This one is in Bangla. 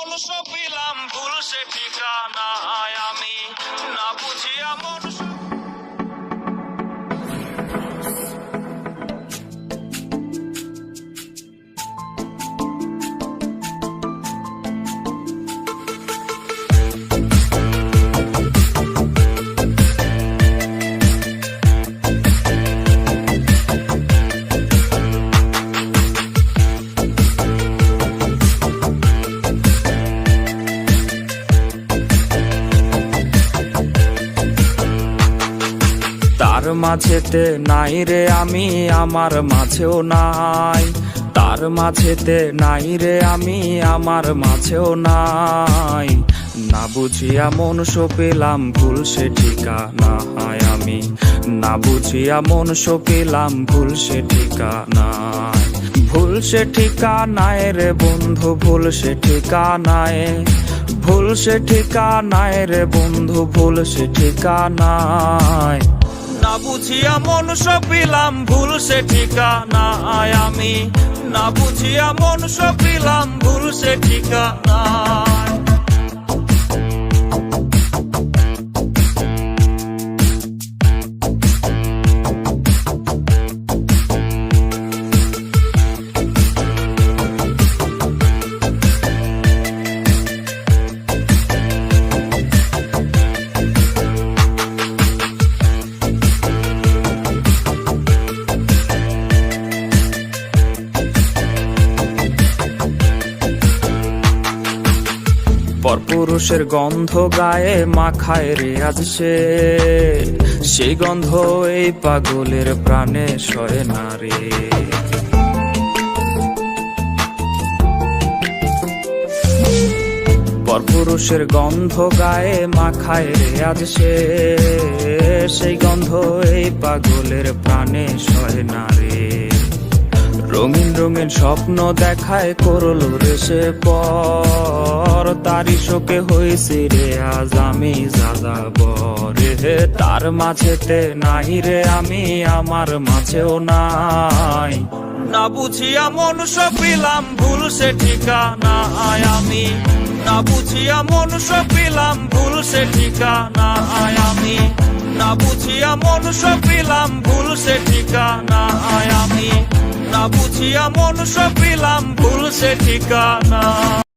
মনুষ্য পেলাম ভুল সে ঠিকানায় আমি না বুঝিয়া মনুষ্য তার মাঝেতে নাই রে আমি, আমার মাঝেও নাই। তার মাঝেতে নাই রে আমি, আমার মাঝেও নাই। না বুঝিয়া মনুষ্য পেলাম ভুল সে ঠিকানায় আমি না বুঝিয়া মনুষ্য পেলাম ভুল সে ঠিকানায়। ভুল সে ঠিকানায় রে বন্ধু, ভুল সে ঠিকানায়। ভুল সে ঠিকানায় রে বন্ধু, ভুল সে ঠিকানায়। না বুঝিয়া মনুষ্য পেলাম ভুল সে ঠিকানায় আমি না বুঝিয়া মনুষ্য পেলাম ভুল সে ঠিকানায়। পরপুরুষের গন্ধ গায়ে মাখায় রে আজ সে, সেই গন্ধ এই পাগলের প্রাণে সয় না রে। পরপুরুষের গন্ধ গায়ে মাখায় রে আজ সে, সেই গন্ধ এই পাগলের প্রাণে সয় না রে। রঙিন রঙিন স্বপ্ন দেখায় করলো রে সে পর, তারি শোকে হয়েছি রে আজ আমি যাযাবর রে। তার মাঝেতে নাই রে আমি, আমার মাঝেও নাই। না বুঝিয়া মনুষ্য পেলাম ভুল সে ঠিকানায় আমি না বুঝিয়া মনুষ্য পেলাম ভুল সে ঠিকানায় আমি না বুঝিয়া মনুষ্য পেলাম ভুল সে ঠিকানায় আমি না বুঝিয়া মনুষ্য পেলাম ভুল সে ঠিকানা।